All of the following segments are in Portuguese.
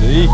Aí.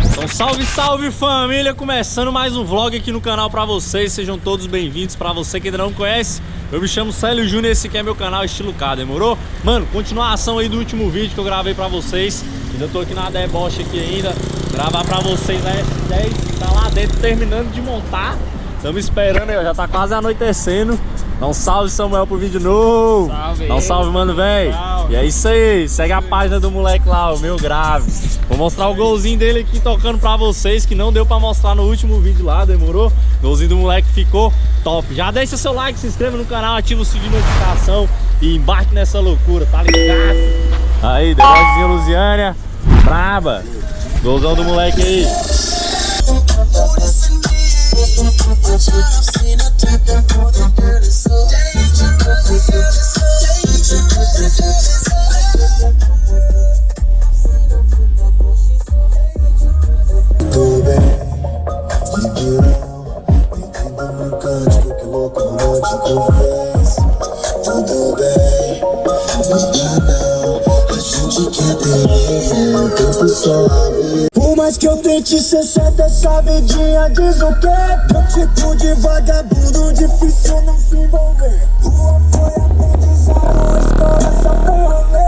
Então salve, salve família, começando mais um vlog aqui no canal pra vocês, sejam todos bem-vindos. Pra você que ainda não conhece, eu me chamo Célio Júnior, esse aqui é meu canal Estilo K, demorou? Mano, continuação aí do último vídeo que eu gravei pra vocês. Ainda tô aqui na deboche aqui ainda, gravar pra vocês a S10, tá lá dentro terminando de montar. Estamos esperando aí, ó, já tá quase anoitecendo. Dá um salve, Samuel, pro vídeo novo. Salve. Dá um salve, mano, velho. E é isso aí, segue a página do moleque lá, o meu grave. Vou mostrar o golzinho dele aqui tocando pra vocês, que não deu pra mostrar no último vídeo lá, demorou? O golzinho do moleque ficou top. Já deixa seu like, se inscreva no canal, ativa o sininho de notificação e embarque nessa loucura, tá ligado? Aí, debochezinha Lusiânia, braba. Golzão do moleque aí. Tudo bem, de verão, metido no cântico, que louco não te confesso. Tudo bem, não, a gente quer ter um tempo suave. Por mais que eu tente ser certo, essa vidinha diz o quê? Meu tipo de vagabundo, difícil não se envolver. Rua foi aprendizado, escola só foi rolê.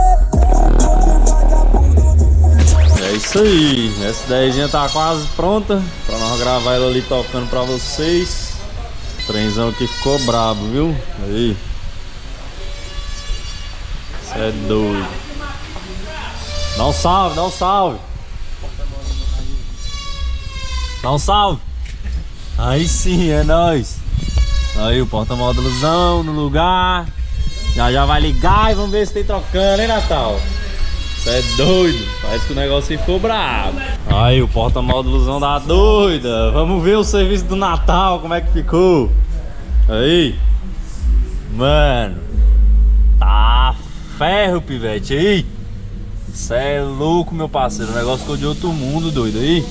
É isso aí, essa S10 tá quase pronta pra nós gravar ela ali tocando pra vocês. O trenzão aqui ficou brabo, viu? Aí. Cê é doido. Dá um salve, dá um salve. Dá um salve. Aí sim, é nóis. Aí o porta-módulozão no lugar. Já vai ligar e vamos ver se tem trocando, hein, Natal? Você é doido, parece que o negócio ficou brabo. Aí o porta-módulozão da doida. Vamos ver o serviço do Natal, como é que ficou. Aí. Mano, tá ferro, pivete. Aí. Cê é louco, meu parceiro. O negócio ficou de outro mundo, doido. Aí.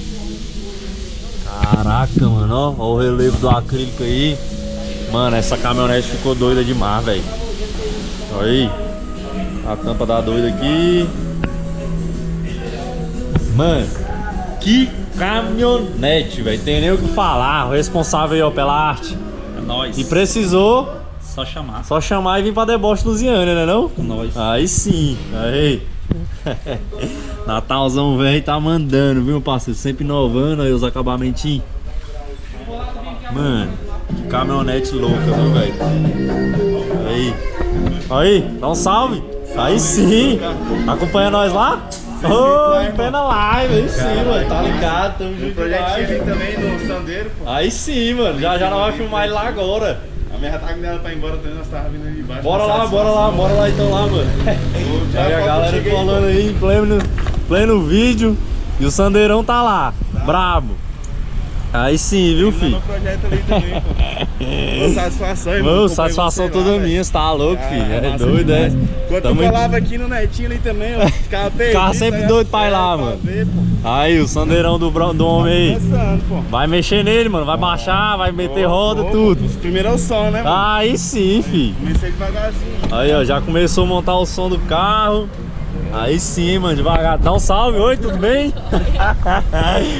Caraca, mano, ó o relevo do acrílico aí. Mano, essa caminhonete ficou doida demais, velho. Aí. A tampa da doida aqui. Mano, que caminhonete, velho. Tem nem o que falar. O responsável aí, ó, pela arte. É nóis. E precisou Só chamar e vir pra deboche Lusiânia, né não? Com nós. Aí sim. Aí. Natalzão velho tá mandando, viu, parceiro? Sempre inovando aí os acabamentinhos. Mano, que caminhonete louca, viu, velho? Aí. Aí, dá um salve. Aí sim. Acompanha nós lá? Ô, pé na live, aí sim, mano, tá ligado, tamo junto. Projetinho ali também no Sandeiro, pô. Aí sim, mano, já nós vamos filmar ele lá agora. A minha já tá dela pra ir embora também, nós tava vindo ali embaixo. Bora lá então lá, mano. Aí a galera colando aí em pleno vídeo. E o Sandeirão tá lá, brabo. Aí sim, viu, filho? No projeto ali também, pô. Boa satisfação, irmão. Mano, satisfação toda minha, você tá louco, filho. É doido, é? Quando tu colava aqui no Netinho ali também, ó, ficava perdido. Ficava sempre doido pra ir lá, mano. Aí, o Sandeirão do homem aí. Vai mexer nele, mano. Vai baixar, vai meter roda, tudo. Primeiro é o som, né, mano? Aí sim, filho. Comecei devagarzinho. Aí, ó, já começou a montar o som do carro. Aí sim, mano, devagar. Dá um salve, oi, tudo bem?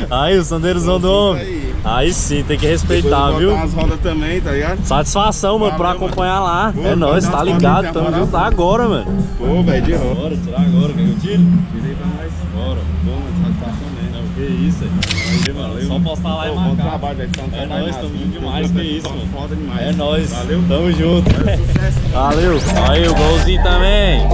Aí, o Sandeirozão do homem. Aí sim, tem que respeitar, viu? As rodas também, tá ligado? Satisfação, mano, por acompanhar lá. Pô, É nóis, tá ligado? Tamo junto agora, mano. Pô, velho, de roda. Bora, tirar agora, quer que eu tire? Tirei pra nós. Bora. Pô, mano, satisfação mesmo. Que isso, aí. Só postar lá e Bom marcar. trabalho, velho. É nóis, tamo junto demais, que isso, mano. Foda demais. É nóis. Valeu. Tamo junto. Sucesso. Valeu. Aí, o golzinho também.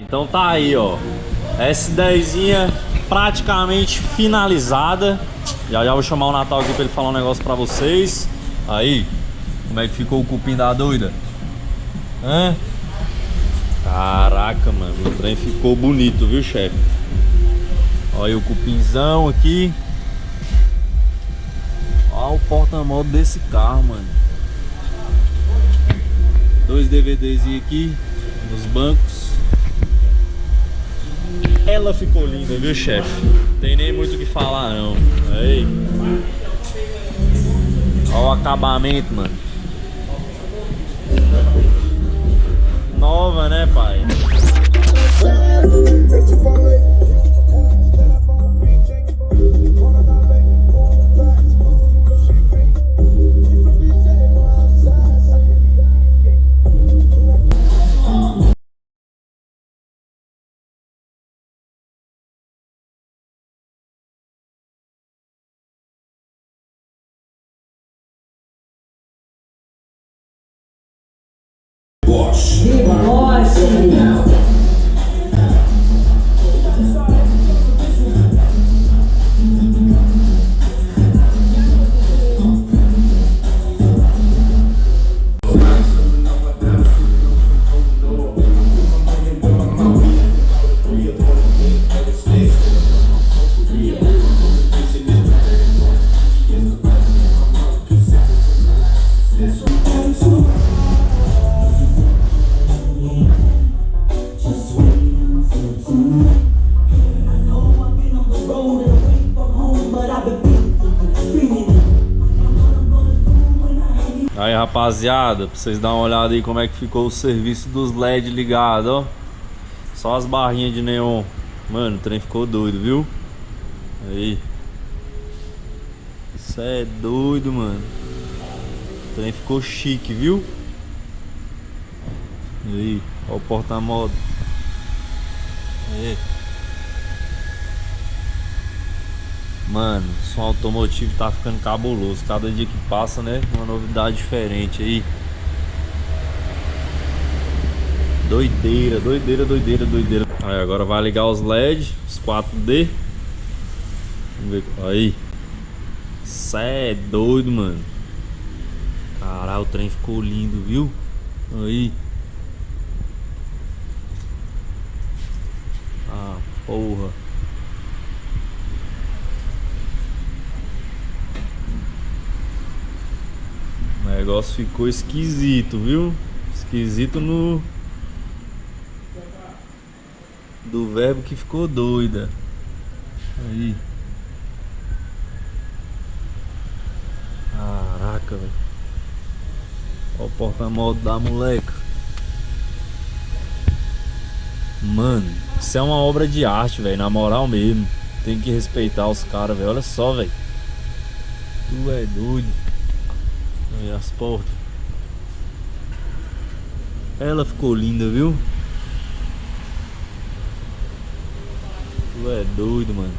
Então tá aí, ó, S10zinha praticamente finalizada. Já vou chamar o Natal aqui pra ele falar um negócio pra vocês. Aí, como é que ficou o cupim da doida? Hã? Caraca, mano, o trem ficou bonito, viu, chefe? Olha aí o cupinzão aqui. Olha o porta-modo desse carro, mano. 2 DVDs aqui nos bancos. Ela ficou linda, viu, chefe? Tem nem muito o que falar, não. Aí. Olha o acabamento, mano. Nova, né, pai? Aí, rapaziada, pra vocês darem uma olhada aí como é que ficou o serviço dos LED ligados, ó. Só as barrinhas de neon. Mano, o trem ficou doido, viu? Aí. Isso é doido, mano. O trem ficou chique, viu? Aí, ó o porta-modo. Aí. Mano, o som automotivo tá ficando cabuloso. Cada dia que passa, né? Uma novidade diferente aí. Doideira, doideira, doideira, doideira. Aí agora vai ligar os LED, os 4D. Vamos ver. Aí. Cê é doido, mano. Caralho, o trem ficou lindo, viu? Aí. Ah, porra. O negócio ficou esquisito, viu? Esquisito no... do verbo que ficou doida. Aí. Caraca, velho. Olha o porta-modo da moleca. Mano, isso é uma obra de arte, velho. Na moral mesmo. Tem que respeitar os caras, velho. Olha só, velho. Tu é doido. Aí as portas. Ela ficou linda, viu? Tu é doido, mano.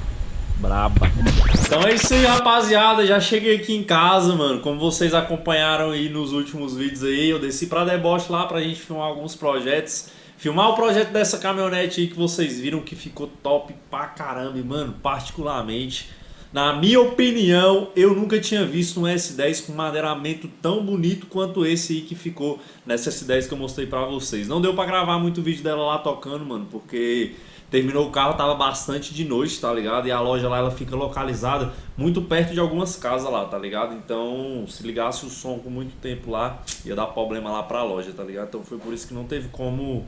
Braba. Então é isso aí, rapaziada. Já cheguei aqui em casa, mano. Como vocês acompanharam aí nos últimos vídeos aí, eu desci pra deboche lá pra gente filmar alguns projetos. Filmar o projeto dessa caminhonete aí que vocês viram que ficou top pra caramba. E, mano, particularmente, na minha opinião, eu nunca tinha visto um S10 com madeiramento tão bonito quanto esse aí que ficou nessa S10 que eu mostrei pra vocês. Não deu pra gravar muito vídeo dela lá tocando, mano, porque terminou o carro, tava bastante de noite, tá ligado? E a loja lá, ela fica localizada muito perto de algumas casas lá, tá ligado? Então, se ligasse o som com muito tempo lá, ia dar problema lá pra loja, tá ligado? Então foi por isso que não teve como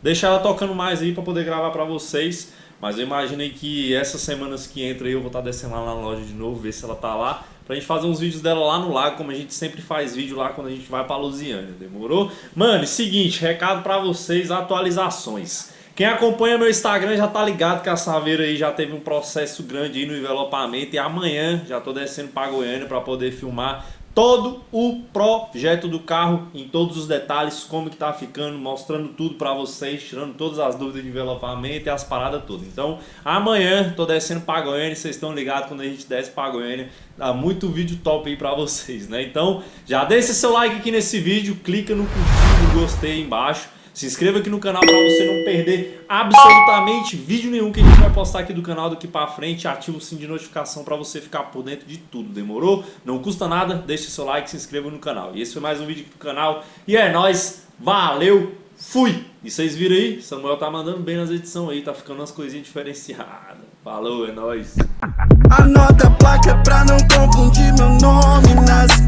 deixar ela tocando mais aí pra poder gravar pra vocês. Mas eu imaginei que essas semanas que entra aí eu vou estar descendo lá na loja de novo, ver se ela tá lá, pra gente fazer uns vídeos dela lá no lago, como a gente sempre faz vídeo lá quando a gente vai pra Lusiânia, demorou? Mano, seguinte, recado pra vocês, atualizações. Quem acompanha meu Instagram já tá ligado que a Saveiro aí já teve um processo grande aí no envelopamento, e amanhã já tô descendo pra Goiânia pra poder filmar todo o projeto do carro em todos os detalhes, como que tá ficando, mostrando tudo pra vocês, tirando todas as dúvidas de envelopamento e as paradas todas. Então amanhã tô descendo pra Goiânia, vocês estão ligados, quando a gente desce pra Goiânia dá muito vídeo top aí pra vocês, né? Então já deixa seu like aqui nesse vídeo, clica no curtir, no gostei aí embaixo. Se inscreva aqui no canal para você não perder absolutamente vídeo nenhum que a gente vai postar aqui do canal daqui para frente. Ativa o sininho de notificação para você ficar por dentro de tudo, demorou? Não custa nada, deixe seu like, se inscreva no canal. E esse foi mais um vídeo aqui do canal. E é nóis, valeu, fui! E vocês viram aí, Samuel tá mandando bem nas edições aí, tá ficando umas coisinhas diferenciadas. Falou, é nóis! Anota a placa pra não confundir meu nome nas